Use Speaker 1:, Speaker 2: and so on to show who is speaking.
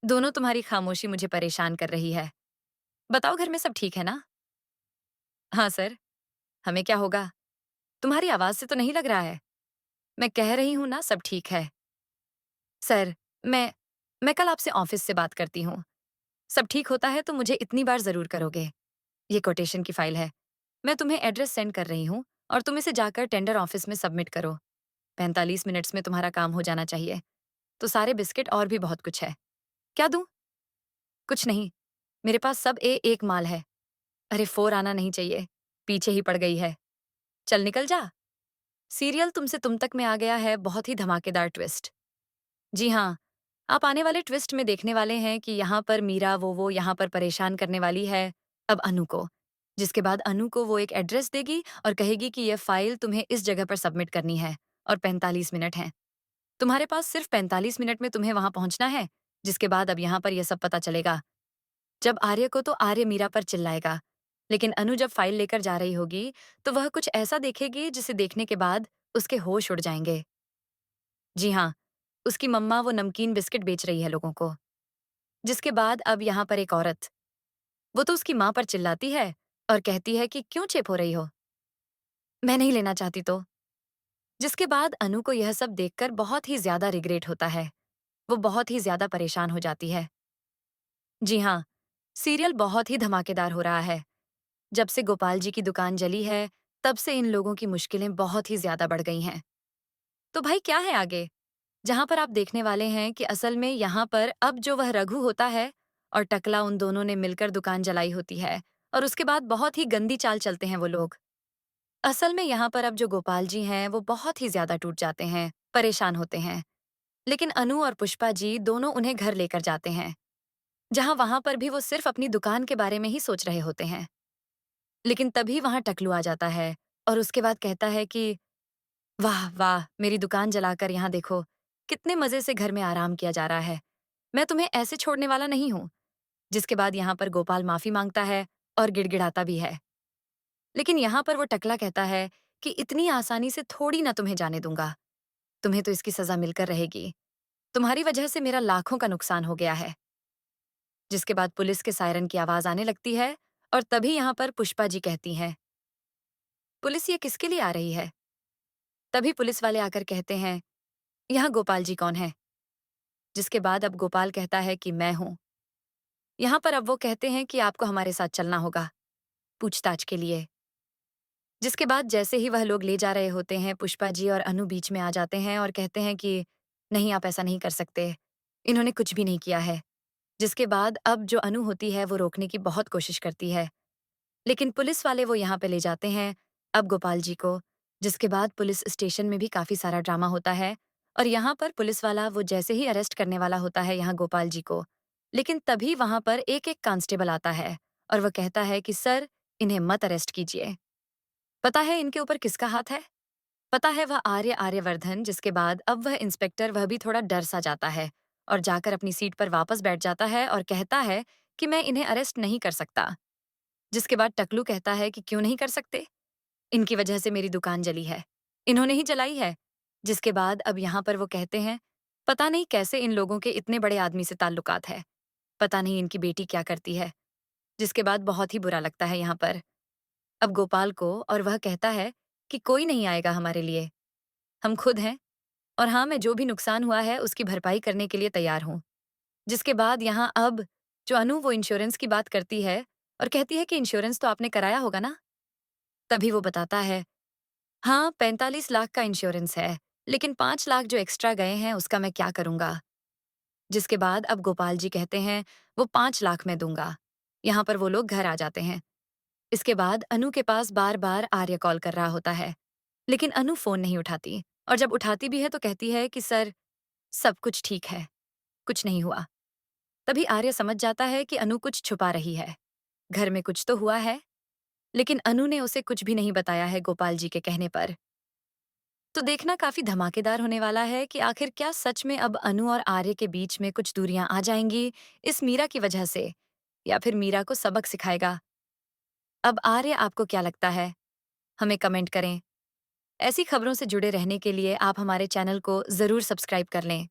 Speaker 1: दोनों तुम्हारी खामोशी मुझे परेशान कर रही है। बताओ घर में सब ठीक है ना? हाँ सर, हमें क्या होगा? तुम्हारी आवाज़ से तो नहीं लग रहा है। मैं कह रही हूँ ना सब ठीक है। सर, मैं कल आपसे ऑफ़िस से बात करती हूँ। सब ठीक होता है तो मुझे इतनी बार ज़रूर करोगे। ये कोटेशन की फ़ाइल है। मैं तुम्हें एड्रेस सेंड कर रही हूँ और तुम इसे जाकर टेंडर ऑफ़िस में सबमिट करो। 45 मिनट्स में तुम्हारा काम हो जाना चाहिए। तो सारे बिस्किट और भी बहुत कुछ है। क्या दूँ? कुछ नहीं, मेरे पास सब एक माल है। अरे 4 आना नहीं चाहिए, पीछे ही पड़ गई है। चल निकल जा। सीरियल तुमसे तुम तक में आ गया है, बहुत ही धमाकेदार ट्विस्ट। जी हाँ, आप आने वाले ट्विस्ट में देखने वाले हैं कि यहाँ पर मीरा वो यहाँ पर परेशान करने वाली है अब अनु को। जिसके बाद अनु को वो एक एड्रेस देगी और कहेगी कि ये फाइल तुम्हें इस जगह पर सबमिट करनी है और 45 मिनट हैं। तुम्हारे पास सिर्फ 45 मिनट में तुम्हें वहां पहुंचना है। जिसके बाद अब यहाँ पर यह सब पता चलेगा। जब आर्य को तो आर्य मीरा पर चिल्लाएगा, लेकिन अनु जब फाइल लेकर जा रही होगी तो वह कुछ ऐसा देखेगी जिसे देखने के बाद उसके होश उड़ जाएंगे। जी हाँ, उसकी मम्मा वो नमकीन बिस्किट बेच रही है लोगों को। जिसके बाद अब यहाँ पर एक औरत, वो तो उसकी माँ पर चिल्लाती है और कहती है कि क्यों चुप हो रही हो? मैं नहीं लेना चाहती तो। जिसके बाद अनु को यह सब देखकर बहुत ही ज्यादा रिग्रेट होता है। वो बहुत ही ज्यादा परेशान हो जाती है। जी हाँ, सीरियल बहुत ही धमाकेदार हो रहा है। जब से गोपाल जी की दुकान जली है, तब से इन लोगों की मुश्किलें बहुत ही ज्यादा बढ़ गई हैं। तो भाई क्या है आगे? जहां पर आप देखने वाले हैं कि असल में यहाँ पर अब जो वह रघु होता है और टकला उन दोनों ने मिलकर दुकान जलाई होती है और उसके बाद बहुत ही गंदी चाल चलते हैं वो लोग। असल में यहाँ पर अब जो गोपाल जी हैं वो बहुत ही ज्यादा टूट जाते हैं, परेशान होते हैं। लेकिन अनु और पुष्पा जी दोनों उन्हें घर लेकर जाते हैं, जहां वहां पर भी वो सिर्फ अपनी दुकान के बारे में ही सोच रहे होते हैं। लेकिन तभी वहां टकलू आ जाता है और उसके बाद कहता है कि वाह वाह, मेरी दुकान जलाकर यहाँ देखो, कितने मजे से घर में आराम किया जा रहा है। मैं तुम्हें ऐसे छोड़ने वाला नहीं हूँ। जिसके बाद यहाँ पर गोपाल माफी मांगता है और गिड़गिड़ाता भी है। लेकिन यहाँ पर वो टकला कहता है कि इतनी आसानी से थोड़ी ना तुम्हें जाने दूंगा। तुम्हें तो इसकी सजा मिलकर रहेगी। तुम्हारी वजह से मेरा लाखों का नुकसान हो गया है। जिसके बाद पुलिस के सायरन की आवाज आने लगती है और तभी यहाँ पर पुष्पा जी कहती हैं, पुलिस ये किसके लिए आ रही है? तभी पुलिस वाले आकर कहते हैं, यहाँ गोपाल जी कौन है? जिसके बाद अब गोपाल कहता है कि मैं हूँ। यहाँ पर अब वो कहते हैं कि आपको हमारे साथ चलना होगा, पूछताछ के लिए। जिसके बाद जैसे ही वह लोग ले जा रहे होते हैं, पुष्पा जी और अनु बीच में आ जाते हैं और कहते हैं कि नहीं, आप ऐसा नहीं कर सकते। इन्होंने कुछ भी नहीं किया है। जिसके बाद अब जो अनु होती है वो रोकने की बहुत कोशिश करती है। लेकिन पुलिस वाले वो यहाँ पे ले जाते हैं अब गोपाल जी को। जिसके बाद पुलिस स्टेशन में भी काफी सारा ड्रामा होता है और यहाँ पर पुलिस वाला वो जैसे ही अरेस्ट करने वाला होता है यहाँ गोपाल जी को, लेकिन तभी वहां पर एक एक कांस्टेबल आता है और वह कहता है कि सर, इन्हें मत अरेस्ट कीजिए। पता है इनके ऊपर किसका हाथ है? पता है, वह आर्यवर्धन। जिसके बाद अब वह इंस्पेक्टर वह भी थोड़ा डर सा जाता है और जाकर अपनी सीट पर वापस बैठ जाता है और कहता है कि मैं इन्हें अरेस्ट नहीं कर सकता। जिसके बाद टकलू कहता है कि क्यों नहीं कर सकते? इनकी वजह से मेरी दुकान जली है। इन्होंने ही जलाई है। जिसके बाद अब यहाँ पर वो कहते हैं, पता नहीं कैसे इन लोगों के इतने बड़े आदमी से ताल्लुकात है। पता नहीं इनकी बेटी क्या करती है। जिसके बाद बहुत ही बुरा लगता है यहाँ पर अब गोपाल को और वह कहता है कि कोई नहीं आएगा हमारे लिए। हम खुद हैं और हाँ, मैं जो भी नुकसान हुआ है उसकी भरपाई करने के लिए तैयार हूँ। जिसके बाद यहाँ अब जो अनु वो इंश्योरेंस की बात करती है और कहती है कि इंश्योरेंस तो आपने कराया होगा ना? तभी वो बताता है, हाँ, 45 लाख का इंश्योरेंस है, लेकिन 5 लाख जो एक्स्ट्रा गए हैं उसका मैं क्या करूंगा? जिसके बाद अब गोपाल जी कहते हैं, वो 5 लाख मैं दूंगा। यहाँ पर वो लोग घर आ जाते हैं। इसके बाद अनु के पास बार बार आर्य कॉल कर रहा होता है, लेकिन अनु फोन नहीं उठाती और जब उठाती भी है तो कहती है कि सर, सब कुछ ठीक है, कुछ नहीं हुआ। तभी आर्य समझ जाता है कि अनु कुछ छुपा रही है। घर में कुछ तो हुआ है, लेकिन अनु ने उसे कुछ भी नहीं बताया है गोपाल जी के कहने पर। तो देखना काफी धमाकेदार होने वाला है कि आखिर क्या सच में अब अनु और आर्य के बीच में कुछ दूरियां आ जाएंगी इस मीरा की वजह से, या फिर मीरा को सबक सिखाएगा। अब आर्य आपको क्या लगता है? हमें कमेंट करें। ऐसी खबरों से जुड़े रहने के लिए आप हमारे चैनल को जरूर सब्सक्राइब कर लें।